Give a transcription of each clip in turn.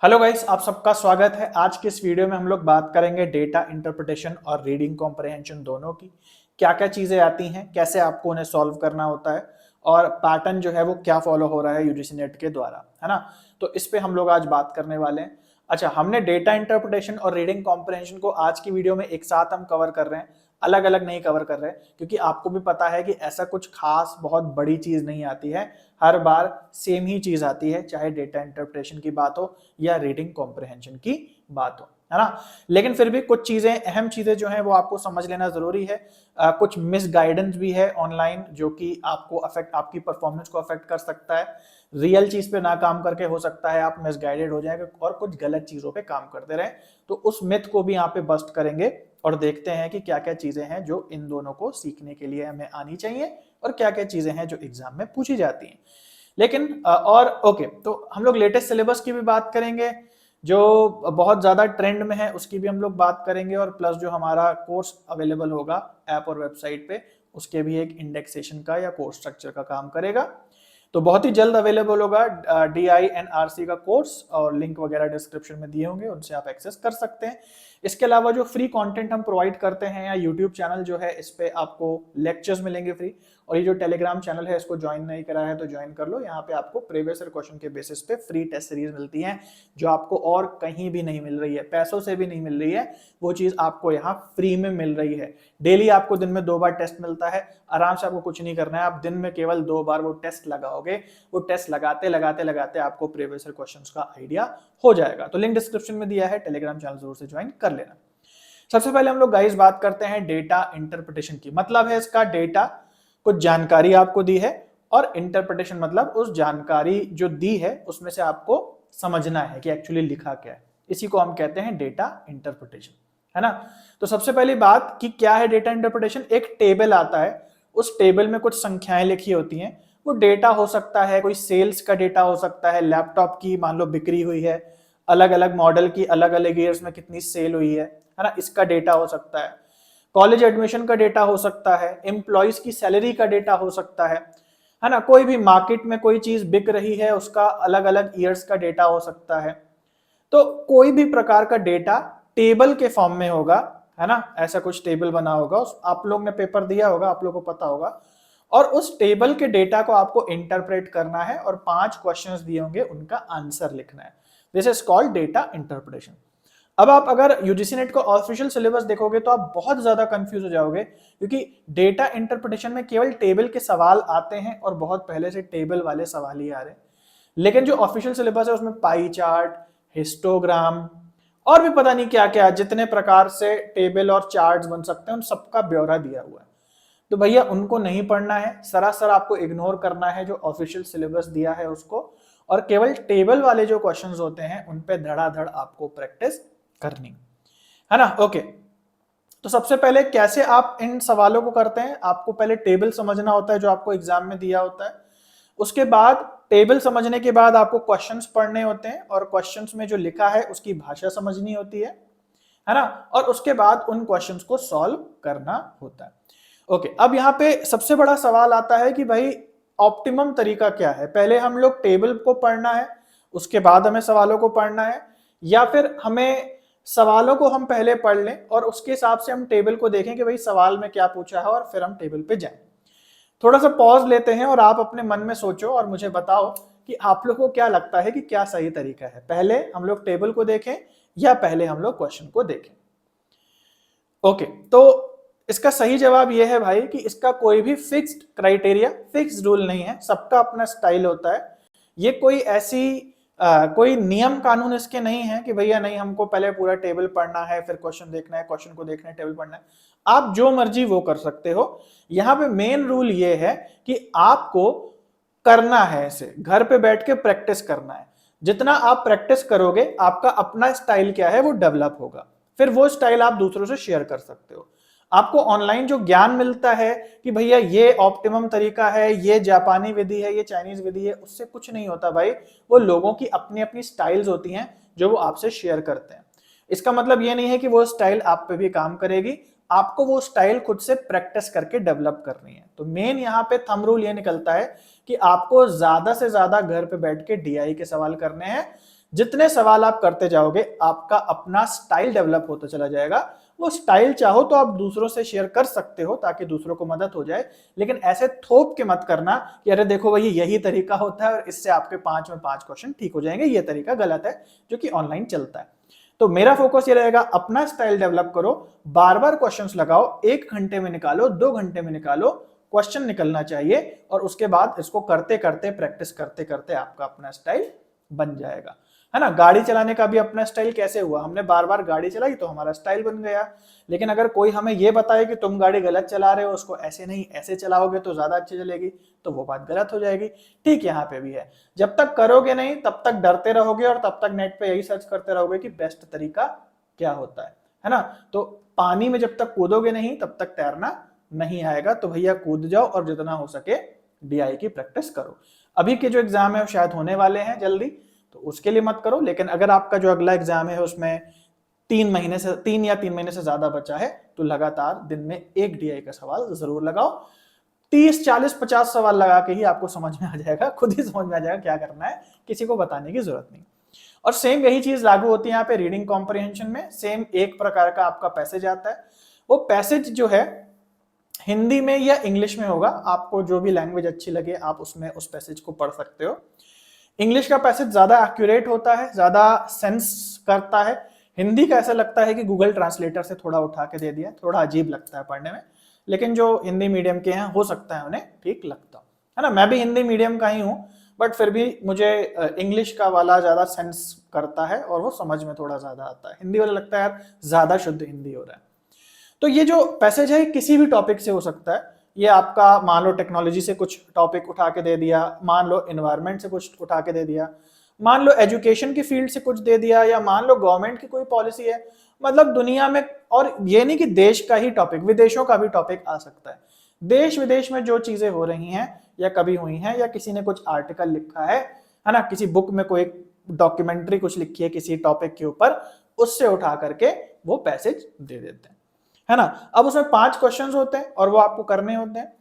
Hello guys, आप सबका स्वागत है। आज के इस वीडियो में हम लोग बात करेंगे डेटा इंटरप्रिटेशन और रीडिंग कॉम्प्रहेंशन दोनों की। क्या क्या चीजें आती हैं, कैसे आपको उन्हें सॉल्व करना होता है और पैटर्न जो है वो क्या फॉलो हो रहा है यूजीसी नेट के द्वारा, है ना। तो इस पे हम लोग आज बात करने वाले हैं। अच्छा, हमने डेटा इंटरप्रिटेशन और रीडिंग कॉम्प्रहेंशन को आज की वीडियो में एक साथ हम कवर कर रहे हैं, अलग अलग नहीं कवर कर रहे हैं, क्योंकि आपको भी पता है कि ऐसा कुछ खास बहुत बड़ी चीज नहीं आती है। हर बार सेम ही चीज आती है, चाहे डेटा इंटरप्रिटेशन की बात हो या रीडिंग कॉम्प्रहेंशन की बात हो, है ना। लेकिन फिर भी कुछ चीजें, अहम चीजें जो है वो आपको समझ लेना जरूरी है। कुछ मिस गाइडेंस भी है ऑनलाइन जो कि आपको अफेक्ट, आपकी परफॉर्मेंस को अफेक्ट कर सकता है। रियल चीज पे ना काम करके हो सकता है आप मिसगाइडेड हो जाएंगे और कुछ गलत चीजों पे काम करते रहे। तो उस मिथ को भी यहाँ पे बस्ट करेंगे और देखते हैं कि क्या क्या चीजें हैं जो इन दोनों को सीखने के लिए हमें आनी चाहिए और क्या क्या चीजें हैं जो एग्जाम में पूछी जाती हैं। लेकिन और ओके, तो हम लोग लेटेस्ट सिलेबस की भी बात करेंगे जो बहुत ज्यादा ट्रेंड में है, उसकी भी हम लोग बात करेंगे। और प्लस जो हमारा कोर्स अवेलेबल होगा ऐप और वेबसाइट पे, उसके भी एक इंडेक्सेशन का या कोर्स स्ट्रक्चर का काम करेगा। तो बहुत ही जल्द अवेलेबल होगा DINRC का कोर्स, और लिंक वगैरह डिस्क्रिप्शन में दिए होंगे, उनसे आप एक्सेस कर सकते हैं। इसके अलावा जो फ्री कंटेंट हम प्रोवाइड करते हैं, या यूट्यूब चैनल जो है, इस पे आपको लेक्चर्स मिलेंगे फ्री। और ये जो टेलीग्राम चैनल है, इसको ज्वाइन नहीं करा है तो ज्वाइन कर लो। यहाँ पे आपको प्रीवियस ईयर क्वेश्चन के बेसिस पे फ्री टेस्ट सीरीज मिलती है, जो आपको और कहीं भी नहीं मिल रही है, पैसों से भी नहीं मिल रही है। वो चीज आपको यहाँ फ्री में मिल रही है। डेली आपको दिन में 2 बार टेस्ट मिलता है। आराम से आपको कुछ नहीं करना है, आप दिन में केवल 2 बार वो टेस्ट लगाओगे। वो टेस्ट लगाते लगाते लगाते आपको प्रीवियस ईयर क्वेश्चंस का आइडिया हो जाएगा। तो लिंक डिस्क्रिप्शन में दिया है, टेलीग्राम चैनल जरूर से ज्वाइन कर लेना। सबसे पहले हम लोग गाइस बात करते हैं डेटा इंटरप्रिटेशन की। मतलब है इसका, डेटा कुछ जानकारी आपको दी है, और इंटरप्रिटेशन मतलब उस जानकारी जो दी है उसमें से आपको समझना है कि एक्चुअली लिखा क्या है। इसी को हम कहते हैं डेटा इंटरप्रिटेशन, है ना। तो सबसे पहली बात कि क्या है डेटा इंटरप्रिटेशन। एक टेबल आता है, उस टेबल में कुछ संख्याएं लिखी होती हैं। वो डेटा हो सकता है, कोई सेल्स का डेटा हो सकता है, लैपटॉप की मान लो बिक्री हुई है, अलग अलग मॉडल की अलग अलग ईयर्स में कितनी सेल हुई है ना, इसका डेटा हो सकता है। कॉलेज एडमिशन का डेटा हो सकता है, एम्प्लॉइज की सैलरी का डेटा हो सकता है ना। कोई भी मार्केट में कोई चीज बिक रही है, उसका अलग अलग ईयर्स का डेटा हो सकता है। तो कोई भी प्रकार का डेटा टेबल के फॉर्म में होगा, है ना। ऐसा कुछ टेबल बना होगा, आप लोग ने पेपर दिया होगा, आप लोग को पता होगा। और उस टेबल के डेटा को आपको इंटरप्रेट करना है और 5 क्वेश्चंस दिए होंगे, उनका आंसर लिखना है। This is called data interpretation. अब आप अगर यूजीसी नेट का ऑफिशियल सिलेबस देखोगे तो आप बहुत ज्यादा कंफ्यूज हो जाओगे, क्योंकि डेटा इंटरप्रिटेशन में केवल टेबल के सवाल आते हैं और बहुत पहले से टेबल वाले सवाल ही आ रहे हैं। लेकिन जो ऑफिशियल सिलेबस है उसमें पाई चार्ट, हिस्टोग्राम और भी पता नहीं क्या क्या, जितने प्रकार से टेबल और चार्ट्स बन सकते हैं, उन सबका ब्यौरा दिया हुआ है। तो भैया उनको नहीं पढ़ना है, सरासर आपको इग्नोर करना है जो ऑफिशियल सिलेबस दिया है उसको, और केवल टेबल वाले जो क्वेश्चंस होते हैं उन पे धड़ाधड़ आपको प्रैक्टिस करनी, है ना। ओके, तो सबसे पहले कैसे आप इन सवालों को करते हैं, आपको पहले टेबल समझना होता है जो आपको एग्जाम में दिया होता है। उसके बाद टेबल समझने के बाद आपको क्वेश्चंस पढ़ने होते हैं, और क्वेश्चंस में जो लिखा है उसकी भाषा समझनी होती है ना। और उसके बाद उन क्वेश्चंस को सॉल्व करना होता है। ओके, अब यहाँ पे सबसे बड़ा सवाल आता है कि भाई ऑप्टिमम तरीका क्या है। पहले हम लोग टेबल को पढ़ना है, उसके बाद हमें सवालों को पढ़ना है, या फिर हमें सवालों को हम पहले पढ़ लें और उसके हिसाब से हम टेबल को देखें कि भाई सवाल में क्या पूछा है, और फिर हम टेबल पे जाएं। थोड़ा सा पॉज लेते हैं और आप अपने मन में सोचो और मुझे बताओ कि आप लोगों को क्या लगता है कि क्या सही तरीका है, पहले हम लोग टेबल को देखें या पहले हम लोग क्वेश्चन को देखें। ओके, तो इसका सही जवाब यह है भाई कि इसका कोई भी फिक्स्ड क्राइटेरिया, फिक्स्ड रूल नहीं है, सबका अपना स्टाइल होता है। ये कोई ऐसी कोई नियम कानून इसके नहीं है कि भैया नहीं हमको पहले पूरा टेबल पढ़ना है, फिर क्वेश्चन देखना है, क्वेश्चन को देखना है, टेबल पढ़ना है। आप जो मर्जी वो कर सकते हो। यहाँ पे मेन रूल ये है कि आपको करना है, इसे घर पे बैठ के प्रैक्टिस करना है। जितना आप प्रैक्टिस करोगे आपका अपना स्टाइल क्या है वो डेवलप होगा, फिर वो स्टाइल आप दूसरों से शेयर कर सकते हो। आपको ऑनलाइन जो ज्ञान मिलता है कि भैया ये ऑप्टिमम तरीका है, ये जापानी विधि है, ये चाइनीज विधि है, उससे कुछ नहीं होता भाई। वो लोगों की अपनी अपनी स्टाइल्स होती हैं जो वो आपसे शेयर करते हैं। इसका मतलब ये नहीं है कि वो स्टाइल आप पे भी काम करेगी। आपको वो स्टाइल खुद से प्रैक्टिस करके डेवलप करनी है। तो मेन यहाँ पे थंब रूल ये निकलता है कि आपको ज्यादा से ज्यादा घर पे बैठ के डीआई के सवाल करने हैं। जितने सवाल आप करते जाओगे आपका अपना स्टाइल डेवलप होता चला जाएगा। वो स्टाइल चाहो तो आप दूसरों से शेयर कर सकते हो ताकि दूसरों को मदद हो जाए, लेकिन ऐसे थोप के मत करना कि अरे देखो भाई यही तरीका होता है और इससे आपके 5 में 5 क्वेश्चन ठीक हो जाएंगे। ये तरीका गलत है जो कि ऑनलाइन चलता है। तो मेरा फोकस ये रहेगा, अपना स्टाइल डेवलप करो, बार बार क्वेश्चंस लगाओ, 1 घंटे में निकालो, 2 घंटे में निकालो, क्वेश्चन निकलना चाहिए और उसके बाद इसको करते करते प्रैक्टिस करते करते आपका अपना स्टाइल बन जाएगा, है ना। गाड़ी चलाने का भी अपना स्टाइल कैसे हुआ, हमने बार बार गाड़ी चलाई तो हमारा स्टाइल बन गया। लेकिन अगर कोई हमें ये बताए कि तुम गाड़ी गलत चला रहे हो, उसको ऐसे नहीं ऐसे चलाओगे तो ज्यादा अच्छी चलेगी, तो वो बात गलत हो जाएगी। ठीक यहाँ पे भी है, जब तक करोगे नहीं तब तक डरते रहोगे और तब तक नेट पे यही सर्च करते रहोगे कि बेस्ट तरीका क्या होता है ना। तो पानी में जब तक कूदोगे नहीं तब तक तैरना नहीं आएगा। तो भैया कूद जाओ और जितना हो सके डीआई की प्रैक्टिस करो। अभी के जो एग्जाम है वो शायद होने वाले हैं जल्दी, तो उसके लिए मत करो। लेकिन अगर आपका जो अगला एग्जाम है उसमें 3 या 3 महीने से ज्यादा बचा है तो लगातार दिन में 1 डीआई का सवाल जरूर लगाओ। 30, 40, 50 सवाल लगा के ही आपको समझ में आ जाएगा, खुद ही समझ में आ जाएगा क्या करना है, किसी को बताने की जरूरत नहीं। और सेम यही चीज लागू होती है यहाँ पे रीडिंग कॉम्प्रिहेंशन में। सेम एक प्रकार का आपका पैसेज आता है, वो पैसेज जो है हिंदी में या इंग्लिश में होगा, आपको जो भी लैंग्वेज अच्छी लगे आप उसमें उस पैसेज को पढ़ सकते हो। इंग्लिश का पैसेज ज्यादा एक्यूरेट होता है, ज्यादा सेंस करता है। हिंदी का ऐसा लगता है कि गूगल ट्रांसलेटर से थोड़ा उठा के दे दिया, थोड़ा अजीब लगता है पढ़ने में। लेकिन जो हिंदी मीडियम के हैं हो सकता है उन्हें ठीक लगता है ना। मैं भी हिंदी मीडियम का ही हूँ, बट फिर भी मुझे इंग्लिश का वाला ज्यादा सेंस करता है और वो समझ में थोड़ा ज्यादा आता है। हिंदी वाला लगता है यार ज्यादा शुद्ध हिंदी हो रहा है। तो ये जो पैसेज है किसी भी टॉपिक से हो सकता है। ये आपका मान लो टेक्नोलॉजी से कुछ टॉपिक उठा के दे दिया, मान लो एनवायरनमेंट से कुछ उठा के दे दिया, मान लो एजुकेशन की फील्ड से कुछ दे दिया, या मान लो गवर्नमेंट की कोई पॉलिसी है। मतलब दुनिया में, और ये नहीं कि देश का ही टॉपिक, विदेशों का भी टॉपिक आ सकता है। देश विदेश में जो चीजें हो रही हैं या कभी हुई हैं, या किसी ने कुछ आर्टिकल लिखा है ना, किसी बुक में कोई डॉक्यूमेंट्री कुछ लिखी है किसी टॉपिक के ऊपर, उससे उठा करके वो पैसेज दे देते हैं, है ना। अब उसमें 5 क्वेश्चंस होते हैं और वो आपको करने होते हैं।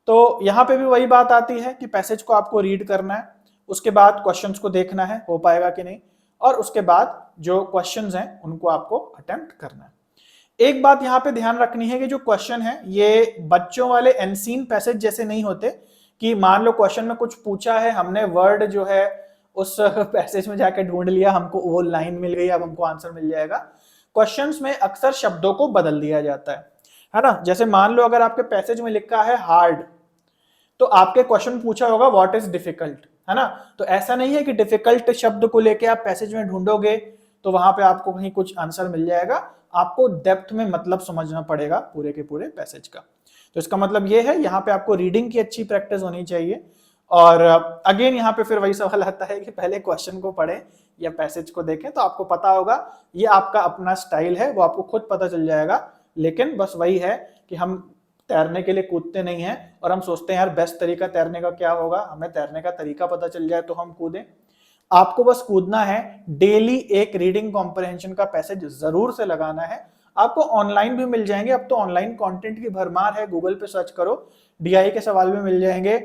तो यहाँ पे भी वही बात आती है कि पैसेज को आपको रीड करना है, उसके बाद क्वेश्चंस को देखना है हो पाएगा कि नहीं, और उसके बाद जो क्वेश्चंस हैं उनको आपको अटेम्प्ट करना है। एक बात यहाँ पे ध्यान रखनी है कि जो क्वेश्चन है ये बच्चों वाले अनसीन पैसेज जैसे नहीं होते कि मान लो क्वेश्चन में कुछ पूछा है, हमने वर्ड जो है उस पैसेज में जाके ढूंढ लिया, हमको वो लाइन मिल गई, अब हमको आंसर मिल जाएगा। क्वेश्चंस में अक्सर शब्दों को बदल दिया जाता है ना। जैसे मान लो अगर आपके पैसेज में लिखा है हार्ड, तो आपके क्वेश्चन पूछा होगा व्हाट इज डिफिकल्ट, है ना। तो ऐसा नहीं है कि डिफिकल्ट शब्द को लेके आप पैसेज में ढूंढोगे तो वहां पे आपको कहीं कुछ आंसर मिल जाएगा। आपको डेप्थ में मतलब समझना पड़ेगा पूरे के पूरे पैसेज का। तो इसका मतलब ये है यहाँ पे आपको रीडिंग की अच्छी प्रैक्टिस होनी चाहिए। और अगेन यहाँ पे फिर वही सवाल आता है कि पहले क्वेश्चन को पढ़ें या पैसेज को देखें, तो आपको पता होगा ये आपका अपना स्टाइल है, वो आपको खुद पता चल जाएगा। लेकिन बस वही है कि हम तैरने के लिए कूदते नहीं हैं और हम सोचते हैं यार बेस्ट तरीका तैरने का क्या होगा, हमें तैरने का तरीका पता चल जाए तो हम कूदें। आपको बस कूदना है, डेली एक रीडिंग कॉम्प्रिहेंशन का पैसेज जरूर से लगाना है। आपको ऑनलाइन भी मिल जाएंगे, अब तो ऑनलाइन कंटेंट की भरमार है, गूगल पे सर्च करो, डीआई के सवाल भी मिल जाएंगे,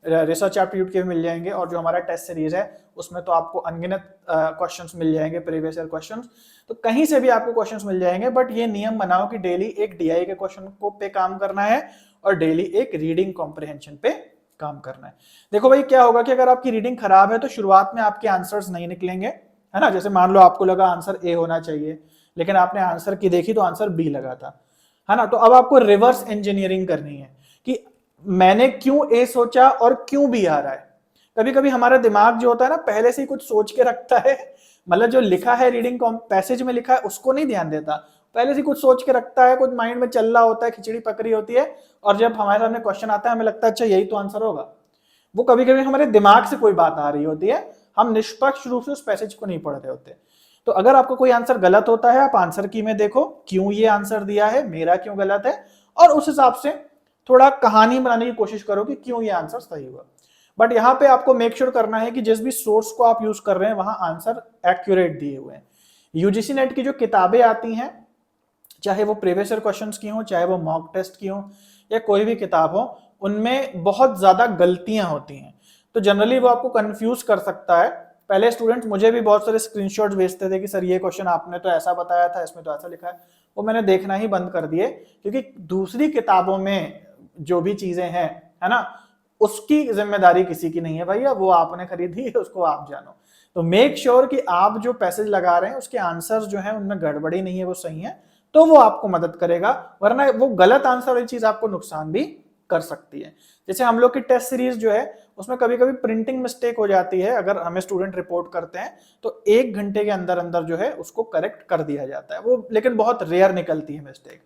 रिसर्च एप्टीट्यूड के भी मिल जाएंगे, और जो हमारा टेस्ट सीरीज है उसमें तो आपको अनगिनत क्वेश्चंस मिल जाएंगे, प्रीवियस ईयर क्वेश्चंस। तो कहीं से भी आपको क्वेश्चंस मिल जाएंगे, बट ये नियम बनाओ कि डेली एक डीआई के क्वेश्चन को पे काम करना है और डेली एक रीडिंग कॉम्प्रिहेंशन पे काम करना है। देखो भाई क्या होगा कि अगर आपकी रीडिंग खराब है तो शुरुआत में आपके आंसर्स नहीं निकलेंगे, है ना। जैसे मान लो आपको लगा आंसर ए होना चाहिए, लेकिन आपने आंसर की देखी तो आंसर बी लगा था, है ना। तो अब आपको रिवर्स इंजीनियरिंग करनी है कि मैंने क्यों ए सोचा और क्यों बी आ रहा है। कभी कभी हमारा दिमाग जो होता है ना पहले से ही कुछ सोच के रखता है, मतलब जो लिखा है रीडिंग पैसेज में लिखा है उसको नहीं ध्यान देता, पहले से कुछ सोच के रखता है, कुछ माइंड में चल रहा होता है, खिचड़ी पकड़ी होती है, और जब हमारे सामने क्वेश्चन आता है हमें लगता है अच्छा यही तो आंसर होगा। वो कभी कभी हमारे दिमाग से कोई बात आ रही होती है, हम निष्पक्ष रूप से उस पैसेज को नहीं पढ़ रहे होते। तो अगर आपको कोई आंसर गलत होता है, आप आंसर की में देखो क्यों ये आंसर दिया है, मेरा क्यों गलत है, और उस हिसाब से थोड़ा कहानी बनाने की कोशिश करो कि क्यों ये आंसर सही हुआ। बट यहाँ पे आपको मेक श्योर करना है कि जिस भी सोर्स को आप यूज कर रहे हैं वहां आंसर एक्यूरेट दिए हुए हैं। यूजीसी नेट की जो किताबें आती हैं चाहे वो प्रीवियस ईयर क्वेश्चंस की हो, चाहे वो मॉक टेस्ट की हो, या कोई भी किताब हो, उनमें बहुत ज्यादा गलतियां होती हैं। तो जनरली वो आपको कंफ्यूज कर सकता है। पहले स्टूडेंट्स मुझे भी बहुत सारे स्क्रीनशॉट्स भेजते थे कि सर ये क्वेश्चन आपने तो ऐसा बताया था, इसमें तो ऐसा लिखा है। वो मैंने देखना ही बंद कर दिए, क्योंकि दूसरी किताबों में जो भी चीजें हैं, है ना, उसकी जिम्मेदारी किसी की नहीं है भैया, वो आपने खरीदी है, उसको आप जानो। तो मेक श्योर कि आप जो पैसेज लगा रहे हैं उसके आंसर्स जो है उनमें गड़बड़ी नहीं है, वो सही है, तो वो आपको मदद करेगा। वरना वो गलत आंसर वाली चीज आपको नुकसान भी कर सकती है। जैसे हम लोग की टेस्ट सीरीज जो है उसमें कभी कभी प्रिंटिंग मिस्टेक हो जाती है, अगर हमें स्टूडेंट रिपोर्ट करते हैं तो 1 घंटे के अंदर अंदर जो है उसको करेक्ट कर दिया जाता है, वो लेकिन बहुत रेयर निकलती है मिस्टेक।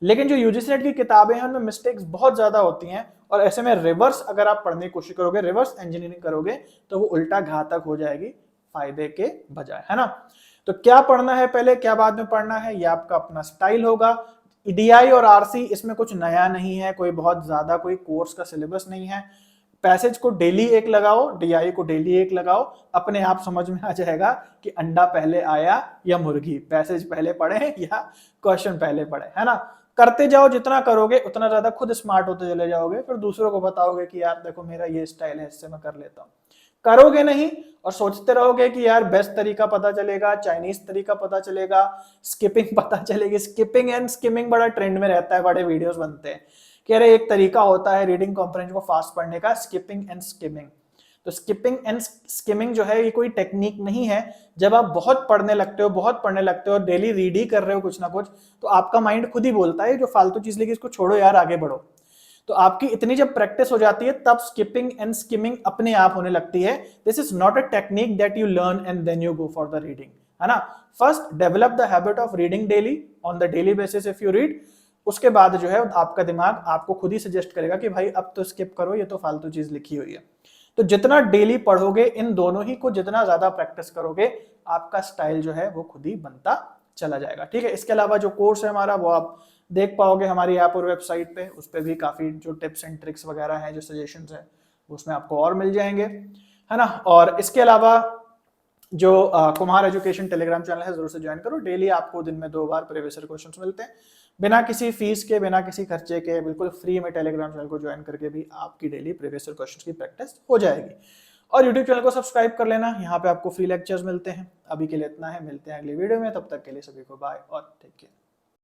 लेकिन जो यूजीसी नेट की किताबें हैं उनमें मिस्टेक्स बहुत ज्यादा होती हैं, और ऐसे में रिवर्स अगर आप पढ़ने की कोशिश करोगे, रिवर्स इंजीनियरिंग करोगे, तो वो उल्टा घातक हो जाएगी फायदे के बजाय, है ना। तो क्या पढ़ना है पहले, क्या बाद में पढ़ना है, ये आपका अपना स्टाइल होगा। ईडीआई और आरसी इसमें कुछ नया नहीं है, कोई बहुत ज्यादा कोई कोर्स का सिलेबस नहीं है। पैसेज को डेली एक लगाओ, डीआई को डेली एक लगाओ, अपने आप समझ में आ जाएगा कि अंडा पहले आया या मुर्गी, पैसेज पहले पढ़े या क्वेश्चन पहले पढ़े, है ना। करते जाओ, जितना करोगे उतना ज्यादा खुद स्मार्ट होते चले जाओगे, फिर दूसरों को बताओगे कि यार देखो मेरा ये स्टाइल है, इससे मैं कर लेता हूँ। करोगे नहीं और सोचते रहोगे कि यार बेस्ट तरीका पता चलेगा, चाइनीज तरीका पता चलेगा, स्किपिंग पता चलेगी। स्किपिंग एंड स्किमिंग बड़ा ट्रेंड में रहता है, बड़े वीडियोस बनते हैं कि अरे एक तरीका होता है रीडिंग कॉम्प्रिहेंशन को फास्ट पढ़ने का, स्किपिंग एंड स्किमिंग। तो स्किपिंग एंड स्किमिंग जो है ये कोई टेक्निक नहीं है। जब आप बहुत पढ़ने लगते हो, बहुत पढ़ने लगते हो, डेली रीड ही कर रहे हो कुछ ना कुछ, तो आपका माइंड खुद ही बोलता है जो फालतू चीज लेगी इसको छोड़ो यार, आगे बढ़ो। तो आपकी इतनी जब प्रैक्टिस हो जाती है तब स्किपिंग एंड स्किमिंग अपने आप होने लगती है। This is not a technique that you learn and then you go for the reading, है ना। First develop the habit of reading daily, on the daily basis if you read. उसके बाद जो है आपका दिमाग आपको खुद ही सजेस्ट करेगा कि भाई अब तो स्किप करो, ये तो फालतू चीज लिखी हुई है। तो जितना डेली पढ़ोगे, इन दोनों ही को जितना ज्यादा प्रैक्टिस करोगे, आपका स्टाइल जो है वो खुद ही बनता चला जाएगा, ठीक है। इसके अलावा जो कोर्स है हमारा वो आप देख पाओगे हमारी ऐप और वेबसाइट पे, उस पर भी काफी जो टिप्स एंड ट्रिक्स वगैरह हैं, जो सजेशंस है, उसमें आपको और मिल जाएंगे, है ना। और इसके अलावा जो कुम्हार एजुकेशन टेलीग्राम चैनल है, जरूर से ज्वाइन करो। डेली आपको दिन में 2 बार प्रीवियस ईयर क्वेश्चंस मिलते हैं, बिना किसी फीस के, बिना किसी खर्चे के, बिल्कुल फ्री में। टेलीग्राम चैनल को ज्वाइन करके भी आपकी डेली प्रीवियस ईयर क्वेश्चंस की प्रैक्टिस हो जाएगी। और यूट्यूब चैनल को सब्सक्राइब कर लेना, यहाँ पे आपको फ्री लेक्चर्स मिलते हैं। अभी के लिए इतना है, मिलते हैं अगली वीडियो में, तब तक के लिए सभी को बाय और टेक केयर।